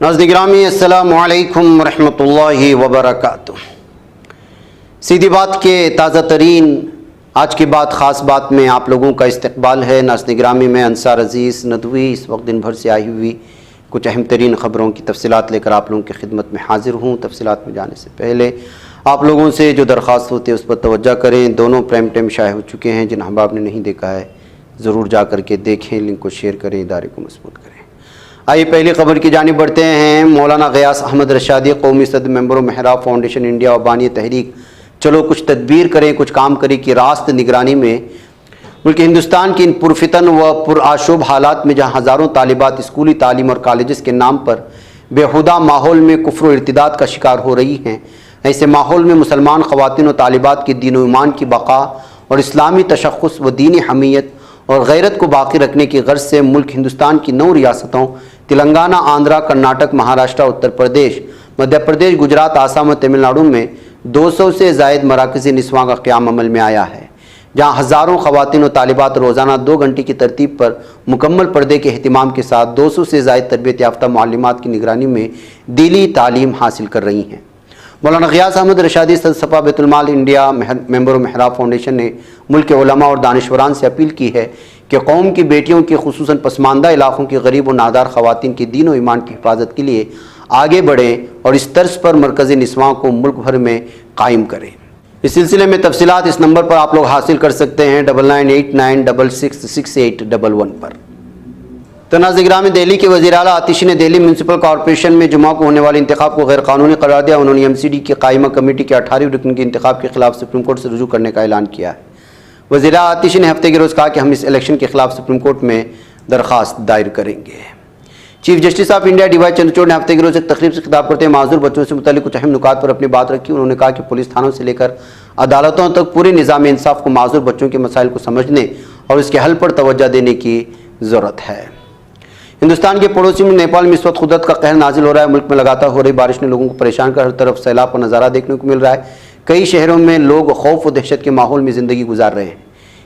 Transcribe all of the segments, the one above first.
नाज़रीन गिरामी अस्सलामु अलैकुम रहमतुल्लाहि व बरकातुहू। सीधी बात के ताज़ा तरीन आज की बात ख़ास बात में आप लोगों का इस्तकबाल है। नाज़रीन गिरामी में अंसार अज़ीज़ नदवी इस वक्त दिन भर से आई हुई कुछ अहम तरीन ख़बरों की तफसीलात लेकर आप लोगों की खिदमत में हाजिर हूँ। तफसीलात में जाने से पहले आप लोगों से जो दरख्वास्त होती है उस पर तवज्जो करें। दोनों प्राइम टाइम शाये हो चुके हैं, जिन अहबाब ने नहीं देखा है ज़रूर जा कर के देखें, लिंक को शेयर करें, इदारे को मजबूत करें। आइए पहली खबर की जानिब बढ़ते हैं। मौलाना ग़ियास अहमद रशादी कौमी सदर मेंबर मेहराब फाउंडेशन इंडिया और बानी तहरीक चलो कुछ तदबीर करें कुछ काम करें की रास्त निगरानी में मुल्क हिंदुस्तान की इन पुरफितन व पुरआशूब हालात में जहाँ हज़ारों तालिबात स्कूली तालीम और कॉलेज़ के नाम पर बेहुदा माहौल में कुफ्र व इर्तिदाद का शिकार हो रही हैं, ऐसे माहौल में मुसलमान ख़वातीन व तालिबात की दीन व ईमान की बका और इस्लामी तशख़्ख़ुस व दीनी हमीयत और गैरत को बाकी रखने की गर्ज से मुल्क हिंदुस्तान की 9 रियासतों तेलंगाना, आंध्रा, कर्नाटक, महाराष्ट्र, उत्तर प्रदेश, मध्य प्रदेश, गुजरात, आसाम और तमिलनाडु में 200 से ज़ायद मराकज़ी निस्वां का क़याम अमल में आया है, जहाँ हज़ारों ख़वातीन और तालिबात रोज़ाना 2 घंटे की तरतीब पर मुकम्मल पर्दे के अहतमाम के साथ 200 से ज़ायद तरबियत याफ्ता मुअल्लिमात की निगरानी में दीनी तालीम हासिल कर रही हैं। मौलाना ग़ियास अहमद रशादी सदर बैतुल-माल इंडिया मेंबर मेहराब फाउंडेशन ने मुल्क के उलमा और दानिशवरान से अपील की है कि कौम की बेटियों की खुसूसन पसमानदा इलाकों की गरीब और नादार ख़वातीन की दीन और ईमान की हिफाजत के लिए आगे बढ़ें और इस तर्ज पर मरकज़ी निस्वां को मुल्क भर में कायम करें। इस सिलसिले में तफसीलात इस नंबर पर आप लोग हासिल कर सकते हैं 9989666811 पर। तो नाज़रीन गिरामी दिल्ली के वज़ीर आला आतिशी ने दिल्ली म्यूनसिपल कॉरपोरेशन में जुमा को होने वाले इंतखाब को गैर कानूनी करार दिया। उन्होंने एमसीडी की कायमा कमेटी के 18वीं रुकन के इंतखाब के खिलाफ सुप्रीम कोर्ट से रुजू करने का ऐलान किया है। वज़ीर आला आतिशी ने हफ्ते के रोज़ कहा कि हम इस इलेक्शन के खिलाफ सुप्रीम कोर्ट में दरख्वास्त दायर करेंगे। Chief justice of India D Y Chandrachud ने हफ्ते के रोज़ एक तकरीब से खिताब करते हुए माजूर बच्चों से मुताल्लिक़ कुछ अहम नुकात पर अपनी बात रखी। उन्होंने कहा कि पुलिस थानों से लेकर अदालतों तक पूरे निज़ाम इंसाफ को माजूर बच्चों के मसाइल को समझने और इसके हल पर तवज्जो देने की ज़रूरत है। हिंदुस्तान के पड़ोसी में नेपाल में इस वक्त कुदरत का कहर नाजिल हो रहा है। मुल्क में लगातार हो रही बारिश ने लोगों को परेशान कर हर तरफ सैलाब का नज़ारा देखने को मिल रहा है। कई शहरों में लोग खौफ व दहशत के माहौल में ज़िंदगी गुजार रहे हैं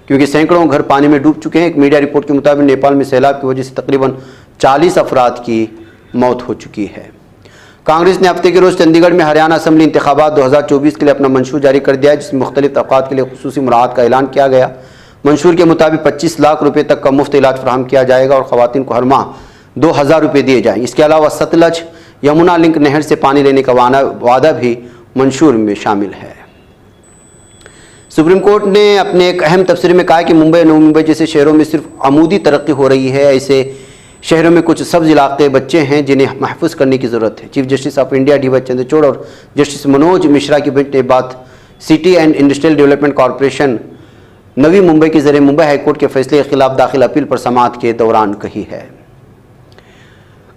क्योंकि सैकड़ों घर पानी में डूब चुके हैं। एक मीडिया रिपोर्ट के मुताबिक नेपाल में सैलाब की वजह से तकरीबन 40 अफराद की मौत हो चुकी है। कांग्रेस ने हफ्ते के रोज़ चंडीगढ़ में हरियाणा असम्बली इंतखाबात 2024 के लिए अपना मंशूर जारी कर दिया है, जिसमें मुख्तलिफ तबक़ात के लिए खुसूसी मुराद का ऐलान किया गया। मंशूर के मुताबिक 25 लाख रुपये तक का मुफ्त इलाज फराहम किया जाएगा और ख़वातीन को हर माह 2000 रुपये दिए जाएंगे। इसके अलावा सतलज यमुना लिंक नहर से पानी लेने का वादा भी मंशूर में शामिल है। सुप्रीम कोर्ट ने अपने एक अहम तफसीर में कहा कि मुंबई और नई मुंबई जैसे शहरों में सिर्फ अमूदी तरक्की हो रही है, ऐसे शहरों में कुछ सब्ज इलाके बच्चे हैं जिन्हें महफूज करने की ज़रूरत है। Chief justice of India D Y Chandrachud और जस्टिस मनोज मिश्रा की बेंच ने बात City and Industrial Development Corporation Navi Mumbai के ज़रिए मुंबई हाईकोर्ट के फैसले के खिलाफ दाखिल अपील पर समाअत के दौरान कही है।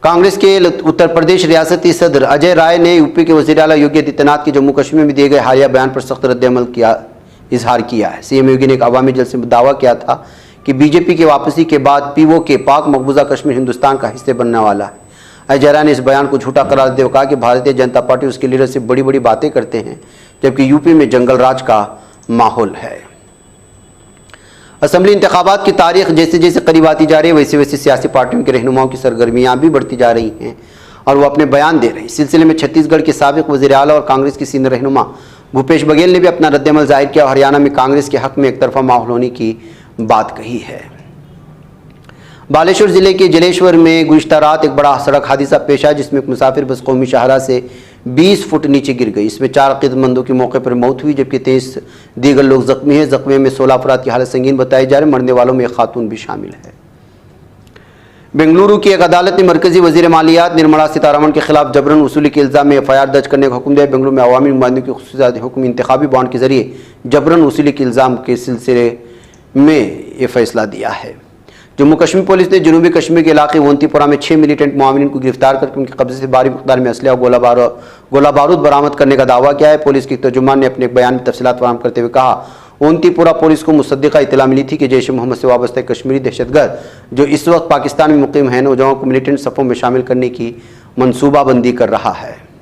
कांग्रेस के उत्तर प्रदेश रियासती सदर अजय राय ने यूपी के वज़ीर आला योगी आदित्यनाथ के जम्मू कश्मीर में दिए गए हालिया बयान पर सख्त रद्द-ए-अमल का इजहार किया है। सीएम योगी ने एक अवामी जलसे में दावा किया था कि बीजेपी की वापसी के बाद पीओके पाक मकबूजा कश्मीर हिंदुस्तान का हिस्से बनने वाला है। अजय राय ने इस बयान को झूठा करार देते हुए कहा कि भारतीय जनता पार्टी उसके लीडरशिप बड़ी बड़ी बातें करते हैं जबकि यूपी में जंगल राज का माहौल है। असम्बली इंतखाबात की तारीख जैसे जैसे करीब आती जा रही है वैसे वैसे सियासी पार्टियों के रहनुमाओं की सरगर्मियाँ भी बढ़ती जा रही हैं और वो अपने बयान दे रहे हैं। इस सिलसिले में छत्तीसगढ़ के साबिक वज़ीर आला और कांग्रेस की सीनियर रहनुमा भूपेश बघेल ने भी अपना रद्द-ए-अमल जाहिर किया और हरियाणा में कांग्रेस के हक में एक तरफा माहौल होने की बात कही है। बालेश्वर जिले के जलेश्वर में गुज़िश्ता रात एक बड़ा सड़क हादसा पेश आया जिसमें एक मुसाफिर बस कौमी शाहरा से 20 फुट नीचे गिर गई। इसमें 4 अक़ीदतमंदों की मौके पर मौत हुई जबकि 23 दीगर लोग जख्मी हैं। जख्मी में 16 अफराद की हालत संगीन बताई जा रही है। मरने वालों में एक खातून भी शामिल है। बेंगलुरु की एक अदालत ने मरकजी वज़ीर मालियात निर्मला सीतारमण के खिलाफ जबरन वसूली के इल्ज़ाम में FIR दर्ज करने का हुक्म दिया। बेंगलुरु में अवामी नुमाइंदों की खुसूसियात हुक्म इंतखाबी बॉन्ड के जरिए जबरन वसूली के इल्ज़ाम के सिलसिले में ये फैसला दिया है। जम्मू कश्मीर पुलिस ने जनूबी कश्मीर के इलाके वंतीपुरा में 6 मिलिटेंट मुआविन को गिरफ्तार करके उनके कब्जे से भारी मिक़दार में असलहा और गोला बारूद बरामद करने का दावा किया है। पुलिस के तर्जुमान ने अपने एक बयान में तफसीलात फराहम करते हुए कहा, वंतीपुरा पुलिस को मुसद्दिक़ा इत्तला मिली थी कि जैश ए मोहम्मद से वाबस्ता कश्मीरी दहशतगर्द जो इस वक्त पाकिस्तान में मुक़ीम है नौजवानों को मिलिटेंट सफ़ों में शामिल करने की मनसूबाबंदी कर रहा है।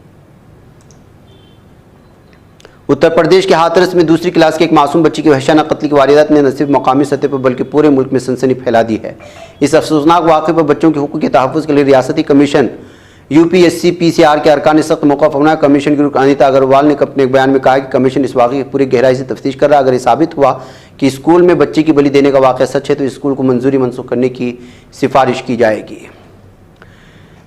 उत्तर प्रदेश के हाथरस में दूसरी क्लास के एक मासूम बच्ची की वहशाना कत्ल की वारदात ने न सिर्फ मकामी सतह पर बल्कि पूरे मुल्क में सनसनी फैला दी है। इस अफसोसनाक वाक़े पर बच्चों के हुकूक़ के तहफ़्फ़ुज़ के लिए रियासती कमीशन UPSC PCR के अरकान सख्त मौक़िफ़ अपनाया। कमीशन की रुकन अनीता अग्रवाल ने अपने एक बयान में कहा कि कमीशन इस वाक़े की पूरी गहराई से तफ्तीश कर रहा है। अगर ये साबित हुआ कि स्कूल में बच्चे की बलि देने का वाक़या सच है तो स्कूल को मंजूरी मनसूख करने की सिफारिश की जाएगी।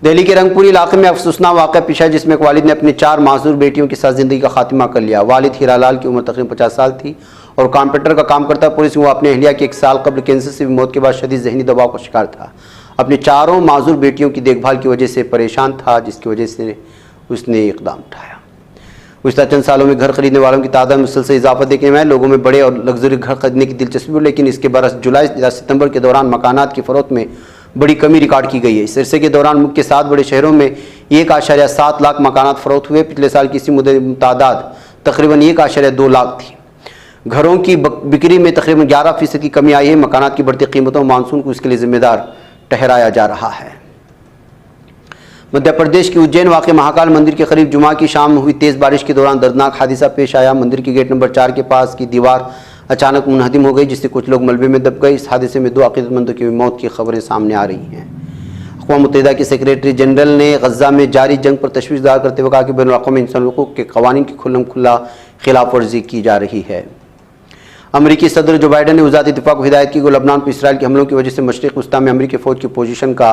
दिल्ली के रंगपुरी इलाके में अफसोसनाक वाक़या पेश आया जिसमें एक वालिद ने अपनी 4 मासूर बेटियों के साथ ज़िंदगी का खात्मा कर लिया। वालिद हीरालाल की उम्र तकरीबन 50 साल थी और कॉम्प्यूटर का काम करता। पुलिस वो अपने अहलिया के 1 साल कबल कैंसर से मौत के बाद शदीद ज़हनी दबाव का शिकार था। अपनी 4 मासूर बेटियों की देखभाल की वजह से परेशान था, जिसकी वजह से उसने इक़दाम उठाया। गुज़श्ता चंद सालों में घर खरीदने वालों की तादाद में मुसलसल इजाफा देखने में आया। लोगों में बड़े और लग्जरी घर खरीदने की दिलचस्पी हुई, लेकिन इसके बरस जुलाई या सितंबर के दौरान मकानात की फ़रोख्त में बड़ी कमी रिकॉर्ड की गई है। इस अरसे के दौरान मुल्क के 7 बड़े शहरों में 1.7 लाख मकानात फ़रोख्त हुए। पिछले साल की इसी मुद्दत में तादाद तकरीबन 1.2 लाख थी। घरों की बिक्री में तकरीबन 11% की कमी आई है। मकानात की बढ़ती कीमतों मानसून को इसके लिए जिम्मेदार ठहराया जा रहा है। मध्य प्रदेश के उज्जैन वाक़ महाकाल मंदिर के करीब जुमा की शाम में हुई तेज़ बारिश के दौरान दर्दनाक हादसा पेश आया। मंदिर के गेट नंबर 4 के पास की दीवार अचानक मुनहदिम हो गई, जिससे कुछ लोग मलबे में दब गए। इस हादसे में 2 अक़ीदतमंदों की मौत की खबरें सामने आ रही हैं। अक़वाम मुत्तहिदा के सेक्रेटरी जनरल ने गज़ा में जारी जंग पर तशवीश ज़ाहिर करते हुए कहा कि बैनुल-अक़वामी इंसानी हुकूक़ के क़वानीन की खुल्लम खुल्ला खिलाफ वर्जी की जा रही है। अमरीकी सदर जो बाइडन ने वज़ारत दिफ़ा को हिदायत की कि लबनान पर इसराइल के हमलों की वजह से मशरिक़ वस्ता में अमरीकी फ़ौज की पोजीशन का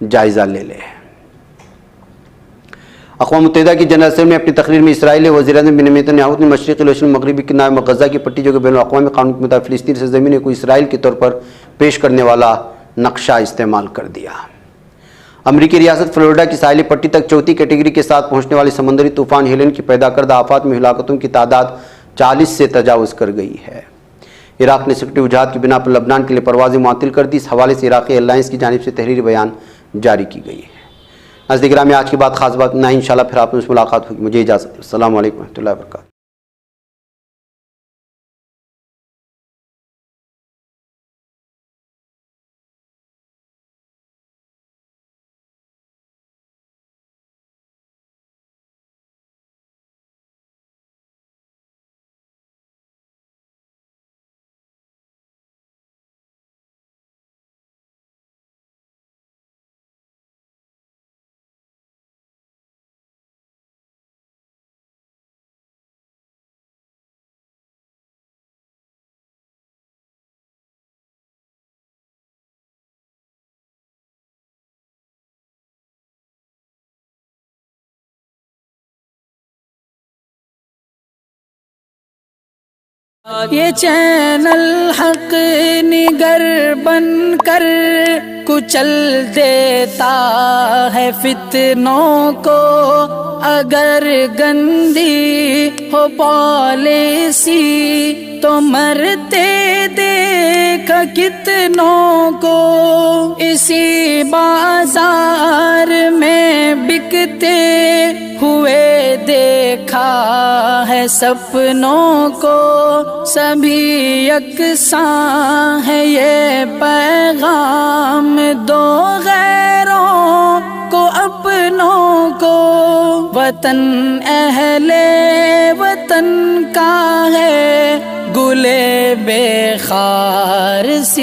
जायज़ा ले लें। अक़वाम मुत्तहिदा की जनरल असेंबली में अपनी तकरीर में इसराइली वज़ीर-ए-आज़म बेंजामिन नेतन्याहू ने मशरिक़ी यरूशलेम मग़रिबी किनारे में गज़ा की पट्टी जो कि बैनुल-अक़वामी क़ानून के मुताबिक़ फ़िलिस्तीन सरज़मीन को इसराइल के तौर पर पेश करने वाला नक्शा इस्तेमाल कर दिया। अमरीकी रियासत फ़्लोरिडा की साहिली पट्टी तक चौथी कैटेगरी के साथ पहुँचने वाले समुद्री तूफ़ान हेलेन की पैदा करदा आफ़ात में हिलाकतों की तादाद 40 से तजावुज़ कर गई है। इराक़ ने सिक्योरिटी वजूहात की बिना पर लबनान के लिए परवाज़ें मुअत्तल कर दी। इस हवाले से इराक़ी एयरलाइंस की जानिब से तहरीरी बयान जारी की गई है। नाज़रीन में आज की बात खास बात नहीं, इंशाल्लाह फिर आपसे मुलाकात होगी। मुझे इजाज़त। अस्सलामु अलैकुम रहमतुल्लाहि व बरकातहू। ये चैनल हक निगर बन कर कुचल देता है फितनों को। अगर गंदी हो पॉलिसी तो मरते देख कितनों को। इसी बाजार में बिकते हुए देखा है सपनों को। सभी यकसां है ये पैगाम दो गैरों को अपनों को। वतन अहले वतन का है गुले बेखार सी